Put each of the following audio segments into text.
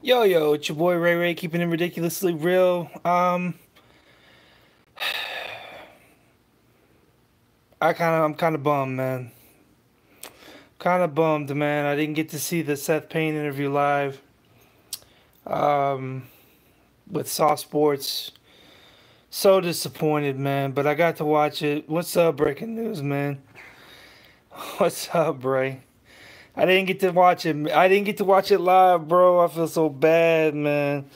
Yo, yo, it's your boy Ray Ray, keeping it ridiculously real. I'm kind of bummed, man. Kind of bummed, man. I didn't get to see the Seth Payne interview live. Um, with Sauce Sports. So disappointed, man. But I got to watch it. What's up, breaking news, man? What's up, Bray? I didn't get to watch it. I didn't get to watch it live, bro. I feel so bad, man.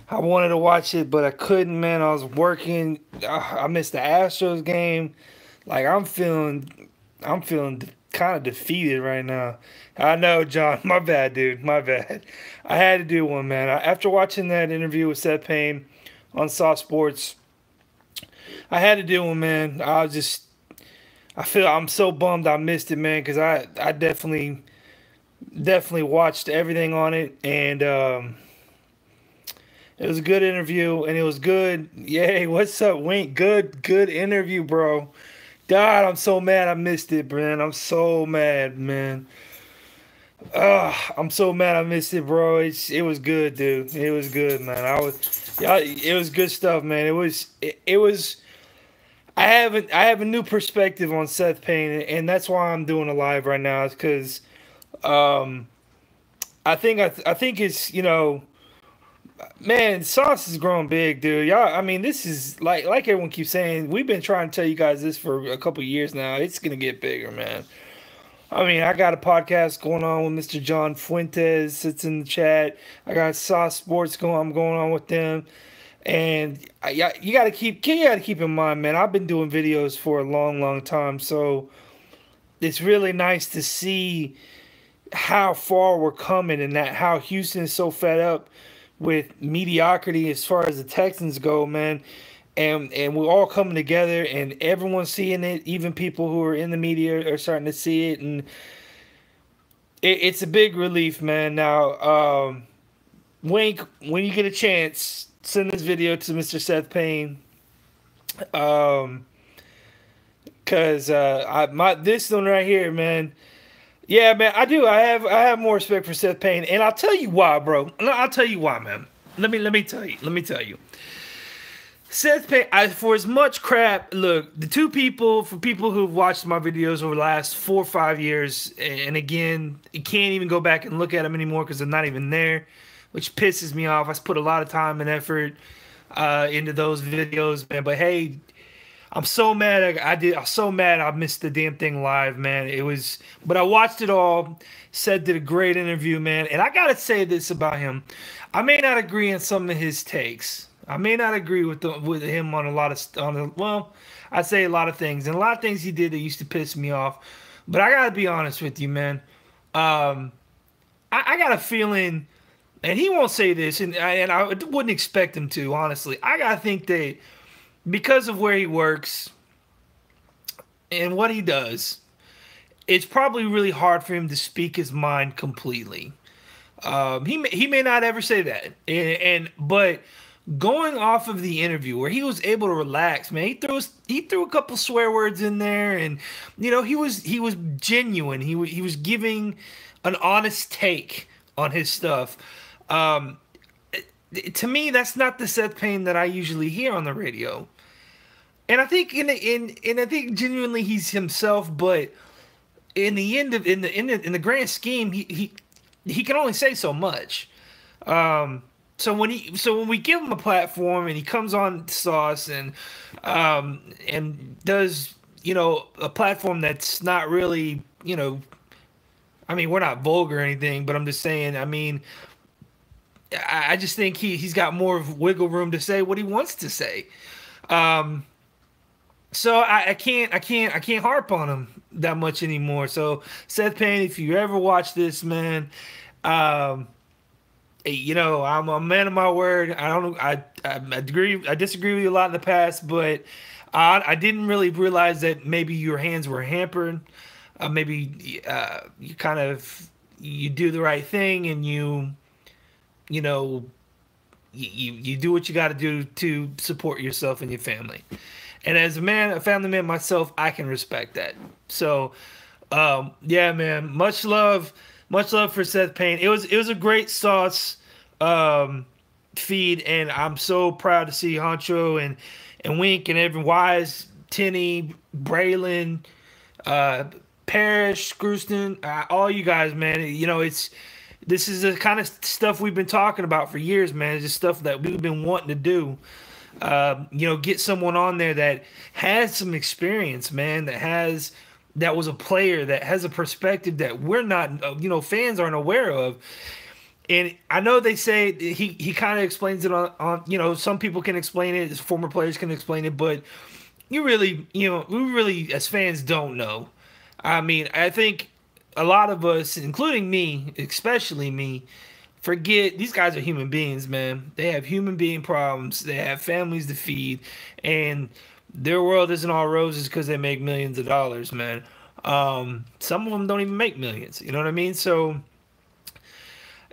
I wanted to watch it, but I couldn't, man. I was working. I missed the Astros game. Like I'm feeling kind of defeated right now. I know, John. My bad, dude. My bad. I had to do one, man. After watching that interview with Seth Payne on Sauce Sports, I had to do one, man. I feel I'm so bummed I missed it, man, because I definitely watched everything on it, and it was a good interview, and it was good. Yay, what's up, Wink? Good interview, bro. God, I'm so mad I missed it, man. I'm so mad, man. I'm so mad I missed it, bro. It was good, dude. It was good, man. Yeah, it was good stuff, man. It was. I have a new perspective on Seth Payne, and that's why I'm doing a live right now. Is because um, I think it's man, Sauce is growing big, dude. Y'all, I mean, this is like everyone keeps saying. We've been trying to tell you guys this for a couple years now. It's gonna get bigger, man. I mean, I got a podcast going on with Mr. John Fuentes. Sits in the chat. I got Sauce Sports going. I'm going on with them, and yeah, you got to keep in mind, man. I've been doing videos for a long, long time, so it's really nice to see how far we're coming, and that how Houston is so fed up with mediocrity as far as the Texans go, man. And we're all coming together, and everyone's seeing it. Even people who are in the media are starting to see it, and it's a big relief, man. Now, Wink, when you get a chance, send this video to Mr. Seth Payne. Um, cause I my this one right here, man. Yeah, man, I do. I have more respect for Seth Payne, and I'll tell you why, bro. I'll tell you why, man. Let me tell you. Let me tell you. Seth Payne, for as much crap, look, the two people, for people who've watched my videos over the last 4 or 5 years, and again, you can't even go back and look at them anymore because they're not even there, which pisses me off. I put a lot of time and effort into those videos, man. But hey, I'm so mad I'm so mad I missed the damn thing live, man. But I watched it all. Said did a great interview, man. And I gotta say this about him. I may not agree on some of his takes. I may not agree with him on a lot of well, I'd say a lot of things, and a lot of things he did that used to piss me off. But I gotta be honest with you, man. Um, I got a feeling, and he won't say this, and I wouldn't expect him to. Honestly, I gotta think that because of where he works and what he does, it's probably really hard for him to speak his mind completely. He may not ever say that, but going off of the interview where he was able to relax, man, he threw a couple swear words in there, and he was genuine. He was giving an honest take on his stuff. Um, to me, that's not the Seth Payne that I usually hear on the radio. And I think I think genuinely he's himself, but in the end of in the grand scheme, he can only say so much. So when we give him a platform and he comes on Sauce and does a platform that's not really I mean, we're not vulgar or anything, but I'm just saying, I mean, I just think he's got more wiggle room to say what he wants to say. Um, so I can't harp on him that much anymore. So Seth Payne, if you ever watch this, man, um, I'm a man of my word. I don't know. I disagree with you a lot in the past, but I didn't really realize that maybe your hands were hampered. Maybe you kind of you do the right thing, and you know you do what you got to do to support yourself and your family. And as a family man myself, I can respect that. So, yeah, man, much love for Seth Payne. It was a great Sauce feed, and I'm so proud to see Honcho and Wink and Evan Wise, Tinny, Braylon, uh, Parrish, Screwston, all you guys, man. This is the kind of stuff we've been talking about for years, man. It's just stuff that we've been wanting to do. Get someone on there that has some experience, man. That was a player that has a perspective that we're not, fans aren't aware of. And I know they say he kind of explains it on some people can explain it, former players can explain it, but we really as fans don't know. I mean, I think a lot of us, including me, especially me, forget these guys are human beings, man. They have human being problems. They have families to feed, and their world isn't all roses because they make millions of dollars, man. Some of them don't even make millions. You know what I mean? So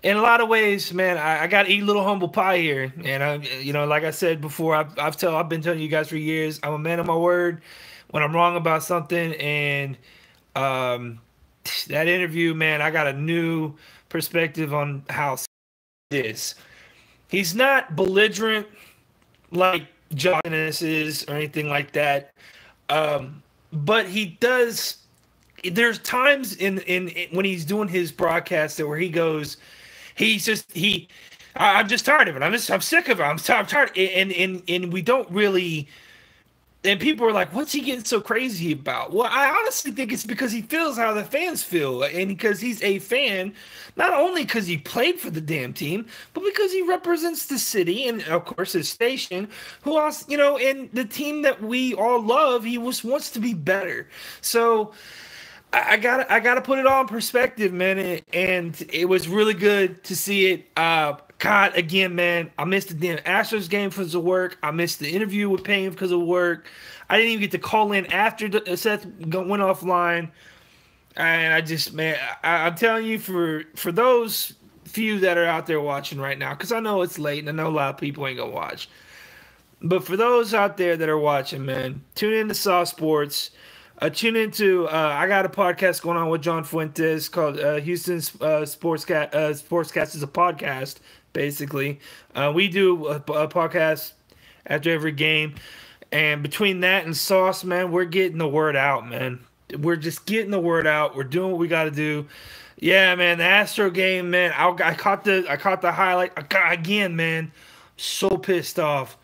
in a lot of ways, man, I got to eat a little humble pie here. And like I said before, I've been telling you guys for years, I'm a man of my word. When I'm wrong about something, and that interview, man, I got a new perspective on how it is. He's not belligerent like John is or anything like that, but he does. There's times in when he's doing his broadcast where he goes. I'm just tired of it. I'm sick of it. I'm tired. And we don't really. And people are like, "What's he getting so crazy about?" Well, I honestly think it's because he feels how the fans feel, and because he's a fan, not only because he played for the damn team, but because he represents the city and, of course, his station. Who else, and the team that we all love. He wants to be better. So. I gotta put it all in perspective, man, and it was really good to see it. God, again, man, I missed the damn Astros game because of work. I missed the interview with Payne because of work. I didn't even get to call in after Seth went offline, and I'm telling you, for those few that are out there watching right now, because I know it's late and I know a lot of people ain't gonna watch, but for those out there that are watching, man, tune in to Sauce Sports. Tune into I got a podcast going on with John Fuentes called Houston's Sportscast. Sportscast is a podcast, basically. We do a podcast after every game, and between that and Sauce, man, we're getting the word out, man. We're just getting the word out. We're doing what we got to do. Yeah, man, the Astro game, man. I caught the highlight again, man. So pissed off.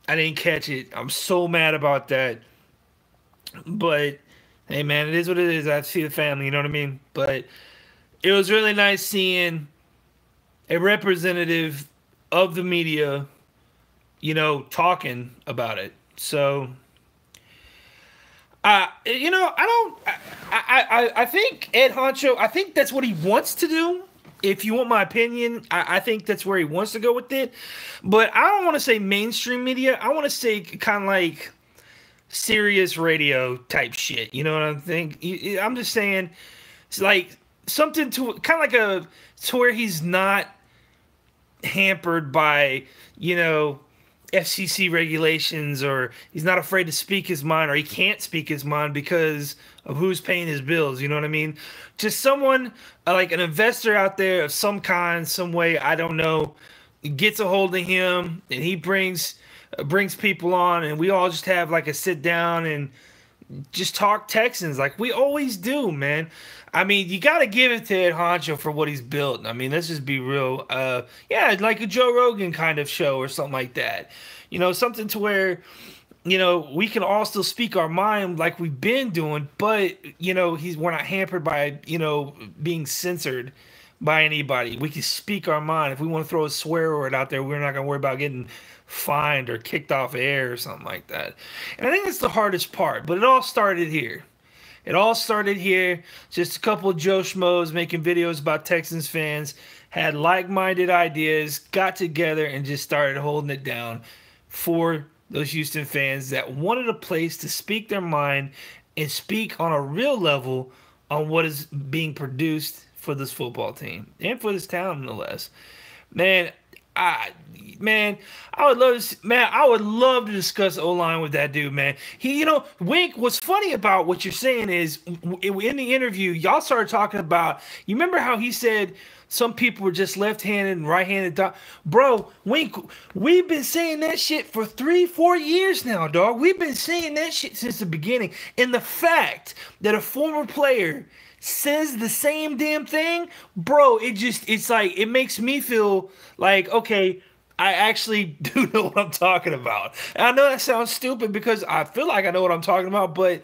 I didn't catch it. I'm so mad about that. But hey, man, it is what it is. I have to see the family, you know what I mean? But it was really nice seeing a representative of the media, talking about it. So, I think Ed Honcho, I think that's what he wants to do. If you want my opinion, I think that's where he wants to go with it. But I don't want to say mainstream media. I want to say kind of like serious radio type shit. You know what I'm thinking? I'm just saying it's like something to kind of like to where he's not hampered by, FCC regulations, or he's not afraid to speak his mind, or he can't speak his mind because of who's paying his bills. You know what I mean? Just someone like an investor out there of some kind, some way, I don't know, gets a hold of him and he brings people on, and we all just have like a sit down and just talk Texans like we always do, man. I mean, you got to give it to Ed Honcho for what he's built. I mean, let's just be real. Like a Joe Rogan kind of show or something like that. Something to where, we can all still speak our mind like we've been doing, but, we're not hampered by, being censored by anybody. We can speak our mind. If we want to throw a swear word out there, we're not going to worry about getting fined or kicked off air or something like that. And I think that's the hardest part, but it all started here. Just a couple of Joe Schmoes making videos about Texans fans, had like-minded ideas, got together, and just started holding it down for those Houston fans that wanted a place to speak their mind and speak on a real level on what is being produced for this football team and for this town, nonetheless. I would love to discuss O-line with that dude, man. Wink, what's funny about what you're saying is in the interview, y'all started talking about, you remember how he said some people were just left-handed and right-handed. Bro, we've been saying that shit for 3-4 years now, dog. We've been saying that shit since the beginning. And the fact that a former player says the same damn thing, bro, it's like, it makes me feel like, okay, I actually do know what I'm talking about. And I know that sounds stupid because I feel like I know what I'm talking about, but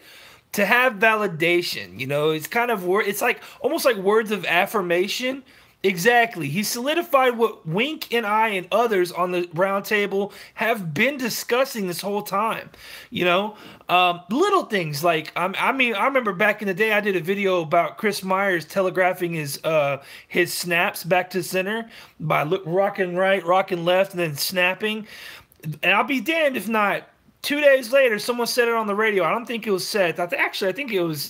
to have validation, it's kind of it's like almost like words of affirmation. Exactly. He solidified what Wink and I and others on the round table have been discussing this whole time. Little things like I mean, I remember back in the day I did a video about Chris Myers telegraphing his snaps back to center by rocking right, rocking left, and then snapping. And I'll be damned if not 2 days later, someone said it on the radio. I don't think it was Seth. I think it was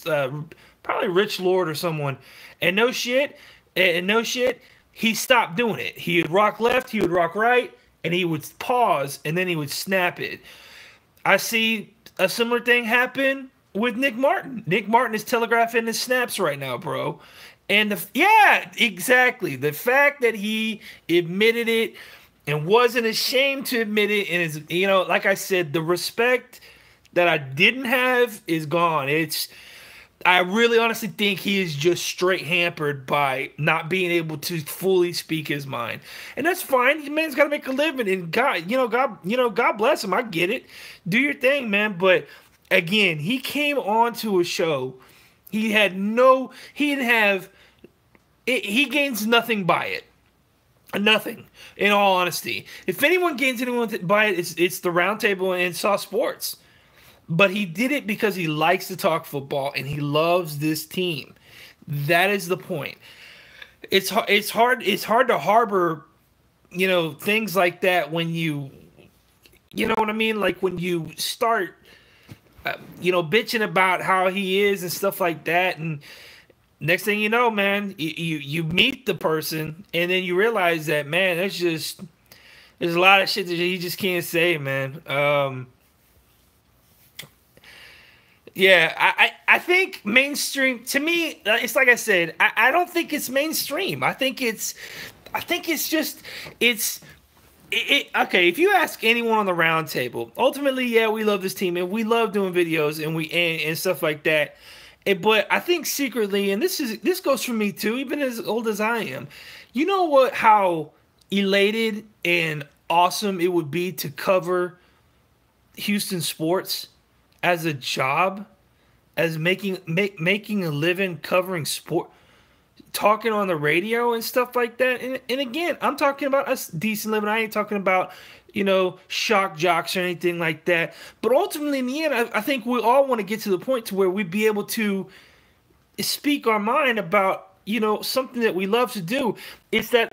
probably Rich Lord or someone. And no shit, he stopped doing it. He would rock left, he would rock right, and he would pause, and then he would snap it. I see a similar thing happen with Nick Martin. Nick Martin is telegraphing his snaps right now, bro. And yeah, exactly. The fact that he admitted it and wasn't ashamed to admit it, and is, like I said, the respect that I didn't have is gone. I really honestly think he is just straight hampered by not being able to fully speak his mind. And that's fine. The man's got to make a living, and God bless him. I get it. Do your thing, man. But again, he came on to a show. He gains nothing by it. Nothing, in all honesty. If anyone gains anyone by it, it's the roundtable and Sauce Sports. But he did it because he likes to talk football and he loves this team. That is the point. It's hard to harbor, things like that when you know what I mean? Like when you start, bitching about how he is and stuff like that, and next thing you know, man, you meet the person and then you realize that, man, there's a lot of shit that you just can't say, man. Yeah, I think mainstream, to me, it's like I said, I don't think it's mainstream. I think it's just, okay, if you ask anyone on the round table, ultimately, yeah, we love this team and we love doing videos and stuff like that. But I think secretly, and this goes for me too, even as old as I am, you know what? How elated and awesome it would be to cover Houston sports as a job, as making a living covering sport, talking on the radio and stuff like that. And again, I'm talking about a decent living. I ain't talking about shock jocks or anything like that. But ultimately, in the end, I think we all want to get to the point to where we'd be able to speak our mind about, something that we love to do. It's that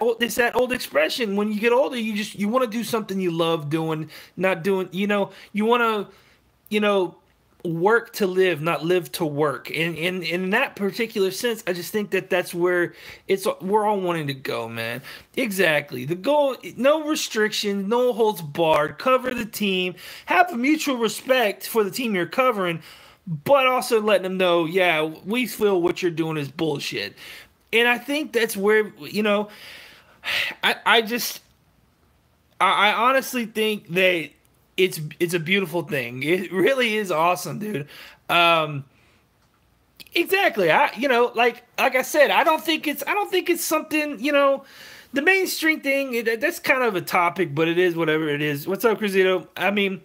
old expression. When you get older, you want to do something you love doing, not doing, you want to, work to live, not live to work. And in that particular sense, I just think that that's where we're all wanting to go, man. Exactly. The goal, no restrictions, no holds barred, cover the team, have a mutual respect for the team you're covering, but also letting them know, yeah, we feel what you're doing is bullshit. And I think that's where, I honestly think that it's a beautiful thing. It really is awesome, dude. Exactly. Like I said, I don't think it's something, the mainstream thing. That's kind of a topic, but it is whatever it is. What's up, Cruzito? I'm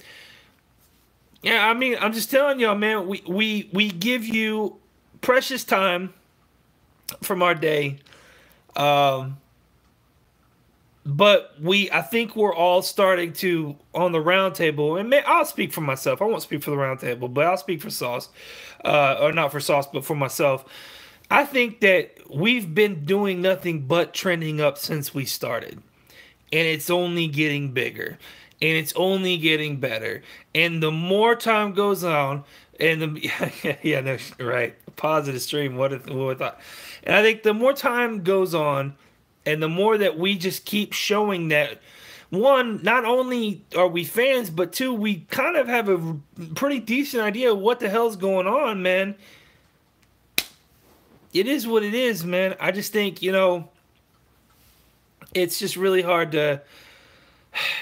just telling y'all, man, we give you precious time from our day. But I think we're all starting to, on the round table, and I'll speak for myself. I won't speak for the round table, but I'll speak for Sauce, or not for Sauce, but for myself. I think that we've been doing nothing but trending up since we started, and it's only getting bigger, and it's only getting better. And the more time goes on, and right, positive stream. What a thought. And I think the more time goes on, and the more that we just keep showing that, one, not only are we fans, but two, we kind of have a pretty decent idea of what the hell's going on, man. It is what it is, man. I just think, it's just really hard to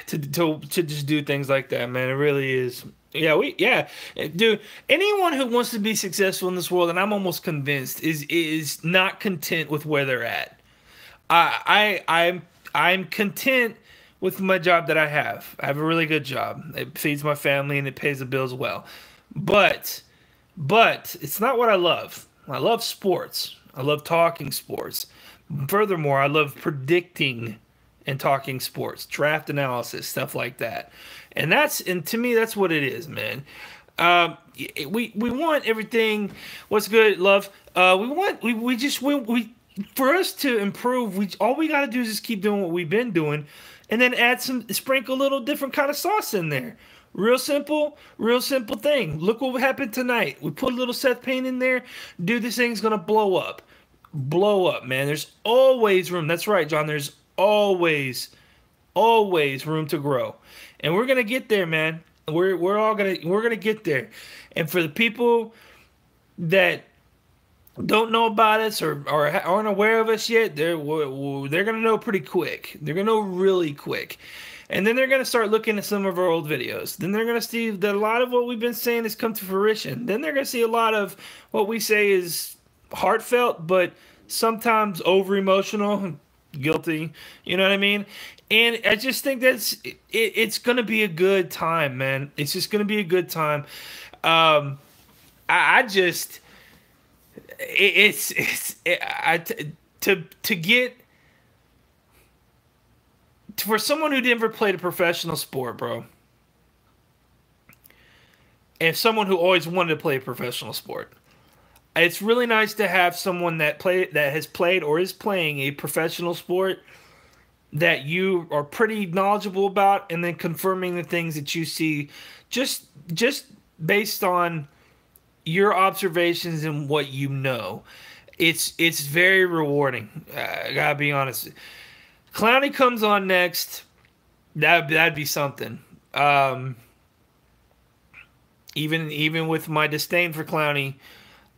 just do things like that, man. It really is. Yeah, dude. Anyone who wants to be successful in this world, and I'm almost convinced, is not content with where they're at. I'm content with my job that I have. I have a really good job. It feeds my family and it pays the bills well. But it's not what I love. I love sports. I love talking sports. Furthermore, I love predicting and talking sports, draft analysis, stuff like that. And to me that's what it is, man. We want everything. What's good, love? We for us to improve. All we got to do is just keep doing what we've been doing, and then sprinkle a little different kind of sauce in there. Real simple thing. Look what happened tonight. We put a little Seth Payne in there. Dude, this thing's gonna blow up. Blow up, man. There's always room. That's right, John. There's always room to grow. And we're gonna get there, man. We're gonna get there. And for the people that don't know about us or aren't aware of us yet, they're gonna know pretty quick. They're gonna know really quick. And then they're going to start looking at some of our old videos. Then they're going to see that a lot of what we've been saying has come to fruition. Then they're going to see a lot of what we say is heartfelt, but sometimes over-emotional, guilty. You know what I mean? And I just think it's going to be a good time, man. It's just going to be a good time. To get... For someone who never played a professional sport, bro, and someone who always wanted to play a professional sport, it's really nice to have someone that has played or is playing a professional sport that you are pretty knowledgeable about, and then confirming the things that you see just based on your observations and what you know. It's very rewarding. I gotta be honest. Clowney comes on next. That'd be something. Even with my disdain for Clowney,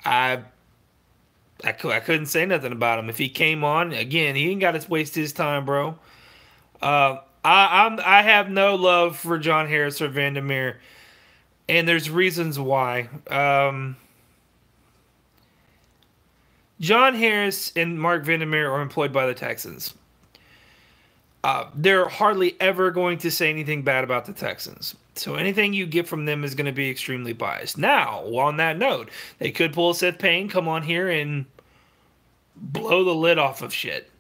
I couldn't say nothing about him. If he came on again, he ain't got to waste his time, bro. I have no love for John Harris or Vandermeer, and there's reasons why. John Harris and Mark Vandermeer are employed by the Texans. They're hardly ever going to say anything bad about the Texans. So anything you get from them is going to be extremely biased. Now, on that note, they could pull Seth Payne, come on here and blow the lid off of shit.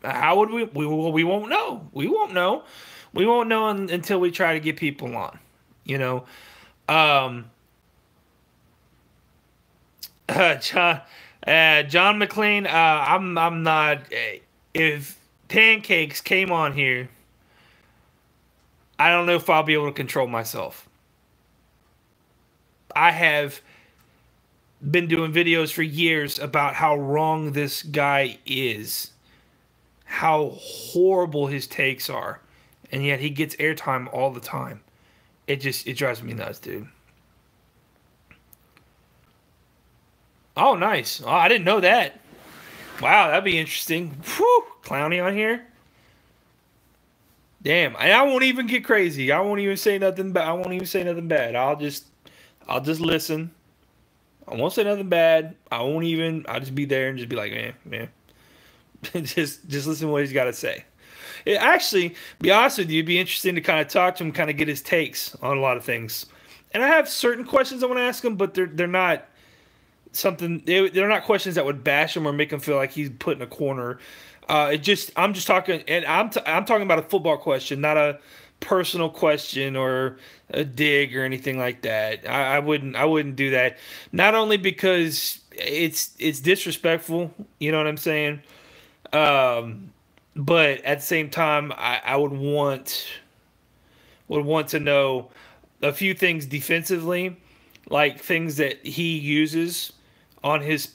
How would we? We won't know. We won't know. We won't know until we try to get people on. You know, John McLean. I'm not. If Pancakes came on here, I don't know if I'll be able to control myself. I have been doing videos for years about how wrong this guy is, how horrible his takes are, and yet he gets airtime all the time. It drives me nuts, dude. Oh, nice. Oh, I didn't know that. Wow, that'd be interesting. Whew, Clowney on here. Damn, and I won't even get crazy. I won't even say nothing bad. I won't even say nothing bad. I'll just listen. I won't say nothing bad. I'll just be there and just be like, man. just listen to what he's got to say. It actually, be honest with you, it'd be interesting to kind of talk to him, kind of get his takes on a lot of things. And I have certain questions I want to ask him, but they're not they're not questions that would bash him or make him feel like he's put in a corner. I'm just talking, and I'm talking about a football question, not a personal question or a dig or anything like that. I wouldn't do that. Not only because it's disrespectful, you know what I'm saying, but at the same time, I would want to know a few things defensively, like things that he uses on his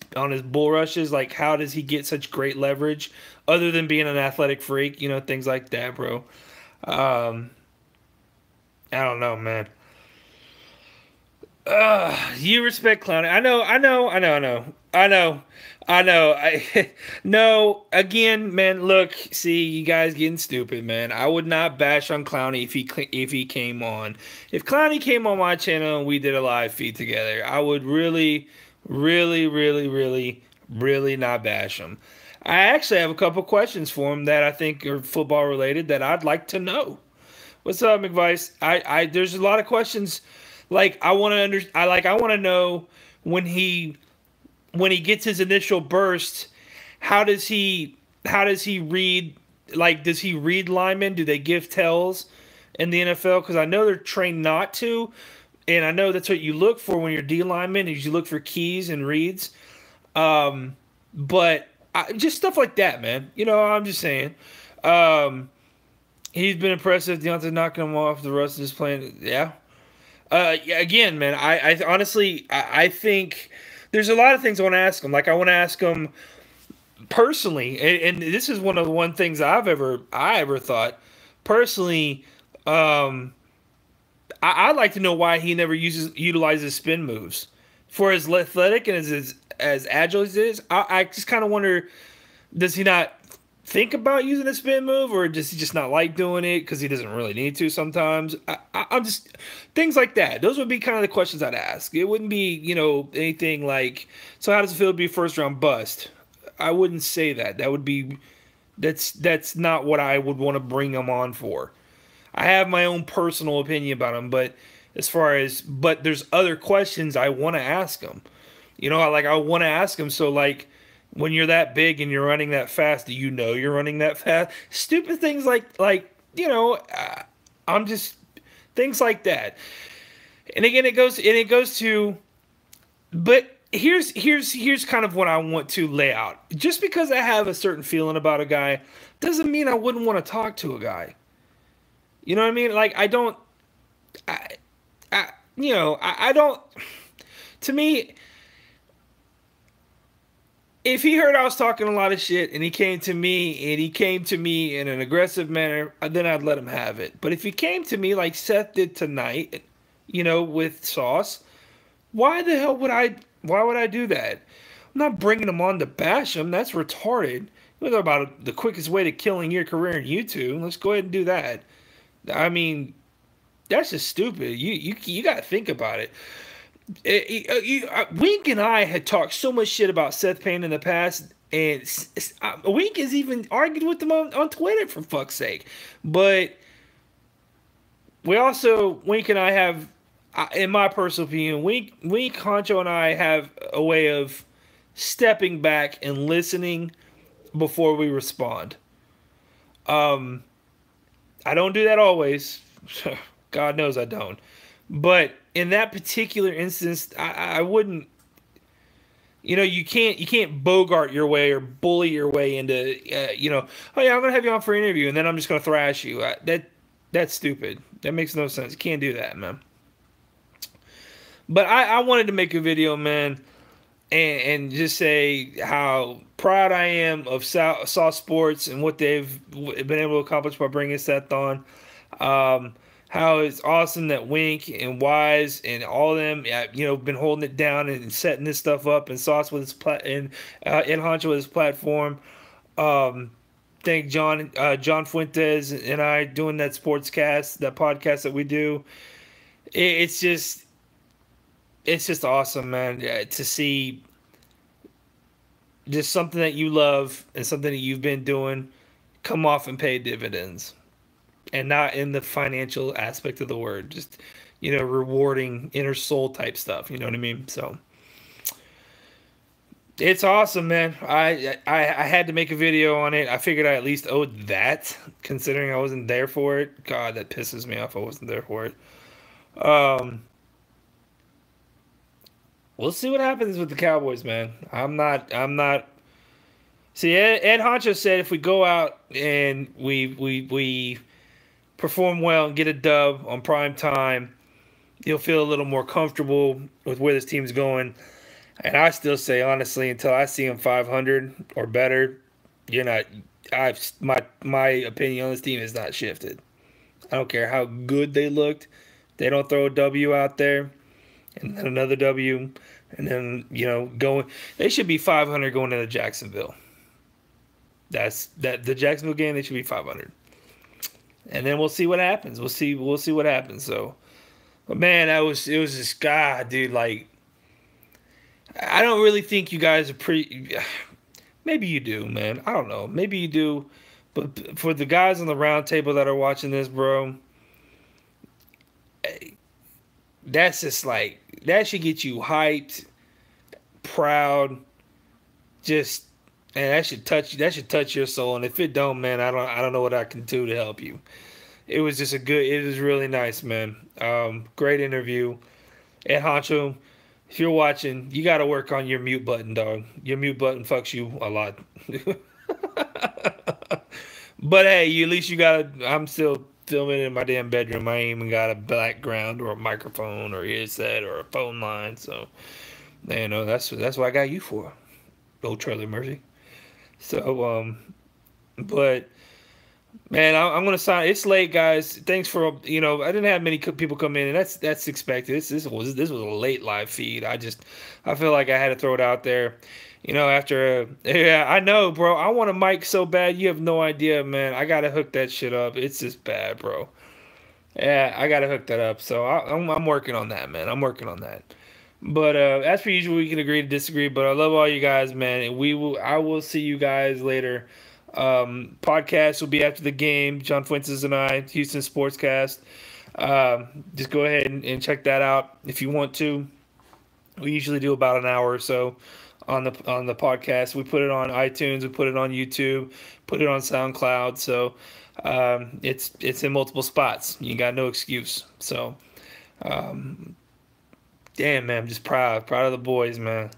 bull rushes, like how does he get such great leverage other than being an athletic freak, you know, things like that, bro. I don't know, man. You respect Clowney. I know. I know. I know. No, again, man, look, see, you guys getting stupid, man. I would not bash on Clowney if he came on. If Clowney came on my channel and we did a live feed together, I would really, really, really, really, really not bash him. I actually have a couple questions for him that I think are football related that I'd like to know. What's up, McVice? There's a lot of questions. Like I want to know when he gets his initial burst, how does he read, like, does he read linemen? Do they give tells in the NFL? Because I know they're trained not to, and I know that's what you look for when you're D lineman is you look for keys and reads. But just stuff like that, man. I'm just saying. He's been impressive. Deontay knocking him off the rest of his playing. Yeah. Yeah, again, man, I honestly, I think there's a lot of things I want to ask him. Like, I want to ask him personally, and this is one of the things I ever thought personally. I'd like to know why he never utilizes spin moves for as athletic and as agile as it is. I just kind of wonder, does he not think about using a spin move, or does he just not like doing it because he doesn't really need to sometimes? I'm just things like that. Those would be kind of the questions I'd ask. It wouldn't be anything like, so how does it feel to be a first round bust? I wouldn't say that. That's not what I would want to bring him on for. I have my own personal opinion about him, but there's other questions I want to ask him. I want to ask him. So, like, when you're that big and you're running that fast, do you know you're running that fast? Stupid things I'm just things like that. And again, it goes to, but here's kind of what I want to lay out. Just because I have a certain feeling about a guy doesn't mean I wouldn't want to talk to a guy. You know what I mean? Like, I don't. To me, if he heard I was talking a lot of shit and he came to me in an aggressive manner, then I'd let him have it. But if he came to me like Seth did tonight, with Sauce, why the hell would I? Why would I do that? I'm not bringing him on to bash him. That's retarded. We're talking about the quickest way to killing your career in YouTube. Let's go ahead and do that. I mean, that's just stupid. You got to think about it. Wink and I had talked so much shit about Seth Payne in the past, and Wink has even argued with them on Twitter, for fuck's sake. But Wink and I have, in my personal opinion, Wink, Honcho, and I have a way of stepping back and listening before we respond. I don't do that always. God knows I don't. But in that particular instance, I wouldn't. You can't bogart your way or bully your way into. Oh yeah, I'm gonna have you on for an interview, and then I'm just gonna thrash you. That's stupid. That makes no sense. You can't do that, man. But I wanted to make a video, man, and just say how proud I am of Sauce Sports and what they've been able to accomplish by bringing Seth on. How it's awesome that Wink and Wise and all of them, been holding it down and setting this stuff up, and Sauce with his and Honcho with his platform. Thank John Fuentes and I doing that that podcast that we do. It's just awesome, man, to see just something that you love and something that you've been doing come off and pay dividends. And not in the financial aspect of the word, just, rewarding inner soul type stuff. You know what I mean? So it's awesome, man. I had to make a video on it. I figured I at least owed that, considering I wasn't there for it. God, that pisses me off. I wasn't there for it. We'll see what happens with the Cowboys, man. I'm not. See, Ed Honcho said if we go out and we perform well and get a dub on prime time, you'll feel a little more comfortable with where this team's going. And I still say, honestly, until I see them 500 or better, you're not. My opinion on this team has not shifted. I don't care how good they looked. They don't throw a W out there, and then another W, and then going. They should be 500 going into Jacksonville. The Jacksonville game. They should be 500, and then we'll see what happens. We'll see what happens. So, but man, it was just God, dude. Like, I don't really think you guys are pretty. Maybe you do, man. I don't know. Maybe you do, but for the guys on the round table that are watching this, bro, that's just like that should get you hyped, proud, just and that should touch your soul. And if it don't, man, I don't know what I can do to help you. It was just it was really nice, man. Great interview. And Honcho, if you're watching, you got to work on your mute button, dog. Your mute button fucks you a lot. But hey, at least you got. I'm still filming in my damn bedroom. I ain't even got a background or a microphone or headset or a phone line. So, that's what I got you for, old Charlie Murphy. So, but man, I'm gonna sign. It's late, guys. Thanks for I didn't have many people come in, and that's expected. This was a late live feed. I feel like I had to throw it out there. After yeah, I know, bro. I want a mic so bad. You have no idea, man. I gotta hook that shit up. It's just bad, bro. Yeah, I gotta hook that up. So I'm working on that, man. I'm working on that. But as per usual, we can agree to disagree. But I love all you guys, man. And I will see you guys later. Podcast will be after the game. John Fuentes and I, Houston Sportscast. Just go ahead and check that out if you want to. We usually do about an hour or so on the podcast. We put it on iTunes, we put it on YouTube, put it on SoundCloud. So it's in multiple spots. You got no excuse. So damn, man, I'm just proud of the boys, man.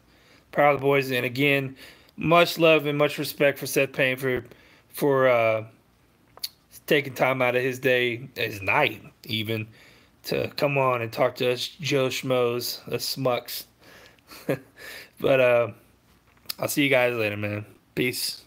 Proud of the boys. And again, much love and much respect for Seth Payne for taking time out of his day, his night even, to come on and talk to us Joe Schmoes, us Smucks. But I'll see you guys later, man. Peace.